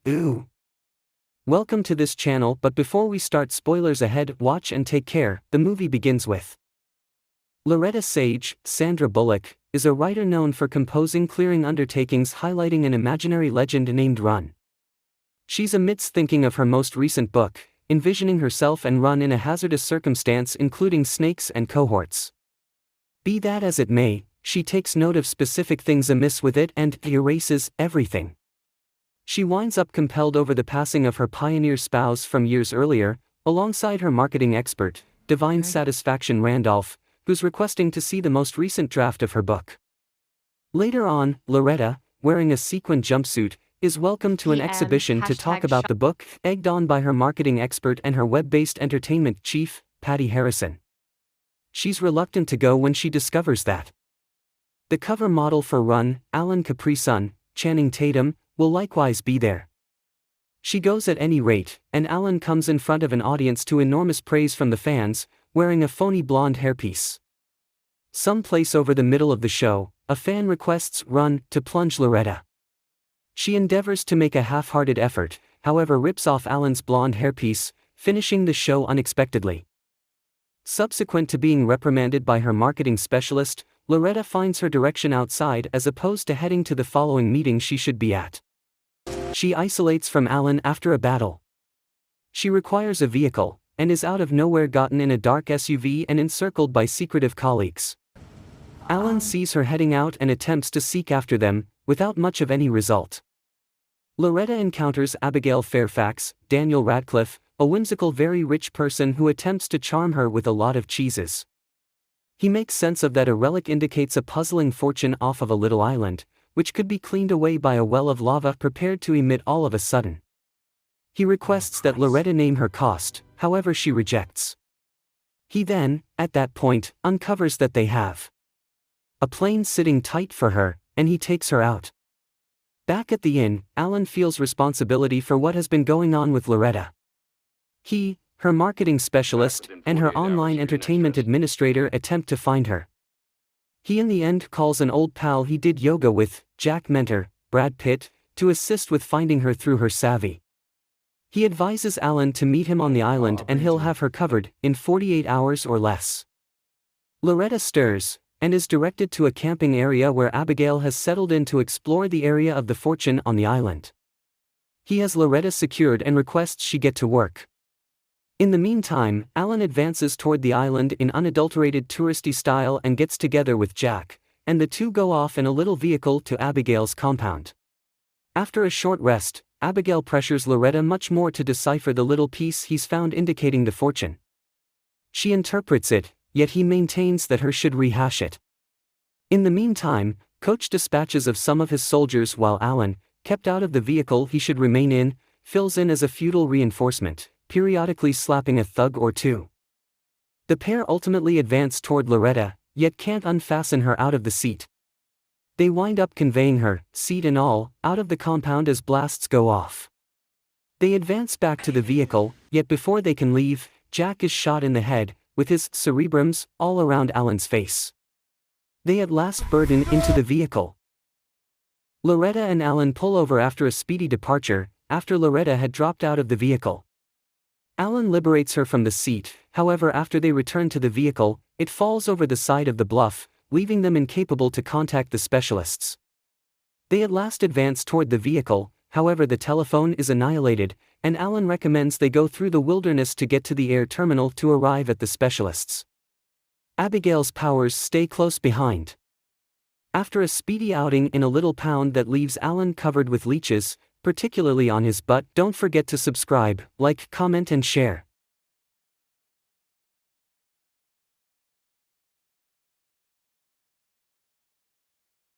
Ooh. Welcome to this channel, but before we start, spoilers ahead, watch and take care. The movie begins with Loretta Sage, Sandra Bullock, is a writer known for composing clearing undertakings highlighting an imaginary legend named Run. She's amidst thinking of her most recent book, envisioning herself and Run in a hazardous circumstance including snakes and cohorts. Be that as it may, she takes note of specific things amiss with it and erases everything. She winds up compelled over the passing of her pioneer spouse from years earlier, alongside her marketing expert, Divine Satisfaction Randolph, who's requesting to see the most recent draft of her book. Later on, Loretta, wearing a sequin jumpsuit, is welcomed to an exhibition to talk about the book, egged on by her marketing expert and her web-based entertainment chief, Patty Harrison. She's reluctant to go when she discovers that the cover model for Run, Alan Capri-Sun, Channing Tatum, will likewise be there. She goes at any rate, and Alan comes in front of an audience to enormous praise from the fans, wearing a phony blonde hairpiece. Someplace over the middle of the show, a fan requests Run to plunge Loretta. She endeavors to make a half-hearted effort, however rips off Alan's blonde hairpiece, finishing the show unexpectedly. Subsequent to being reprimanded by her marketing specialist, Loretta finds her direction outside as opposed to heading to the following meeting she should be at. She isolates from Alan after a battle. She requires a vehicle, and is out of nowhere gotten in a dark SUV and encircled by secretive colleagues. Alan sees her heading out and attempts to seek after them, without much of any result. Loretta encounters Abigail Fairfax, Daniel Radcliffe, a whimsical very rich person who attempts to charm her with a lot of cheeses. He makes sense of that a relic indicates a puzzling fortune off of a little island, which could be cleaned away by a well of lava prepared to emit all of a sudden. He requests that Loretta name her cost, however she rejects. He then, at that point, uncovers that they have a plane sitting tight for her, and he takes her out. Back at the inn, Alan feels responsibility for what has been going on with Loretta. He, her marketing specialist, and her online entertainment administrator attempt to find her. He in the end calls an old pal he did yoga with, Jack Mentor, Brad Pitt, to assist with finding her through her savvy. He advises Alan to meet him on the island and he'll have her covered in 48 hours or less. Loretta stirs, and is directed to a camping area where Abigail has settled in to explore the area of the fortune on the island. He has Loretta secured and requests she get to work. In the meantime, Alan advances toward the island in unadulterated touristy style and gets together with Jack, and the two go off in a little vehicle to Abigail's compound. After a short rest, Abigail pressures Loretta much more to decipher the little piece he's found indicating the fortune. She interprets it, yet he maintains that her should rehash it. In the meantime, Coach dispatches of some of his soldiers while Alan, kept out of the vehicle he should remain in, fills in as a futile reinforcement, periodically slapping a thug or two. The pair ultimately advance toward Loretta, yet can't unfasten her out of the seat. They wind up conveying her, seat and all, out of the compound as blasts go off. They advance back to the vehicle, yet before they can leave, Jack is shot in the head, with his cerebrums all around Alan's face. They at last burden into the vehicle. Loretta and Alan pull over after a speedy departure, after Loretta had dropped out of the vehicle. Alan liberates her from the seat, however after they return to the vehicle, it falls over the side of the bluff, leaving them incapable to contact the specialists. They at last advance toward the vehicle, however the telephone is annihilated, and Alan recommends they go through the wilderness to get to the air terminal to arrive at the specialists. Abigail's powers stay close behind. After a speedy outing in a little pound that leaves Alan covered with leeches, particularly on his butt, don't forget to subscribe, like, comment and share.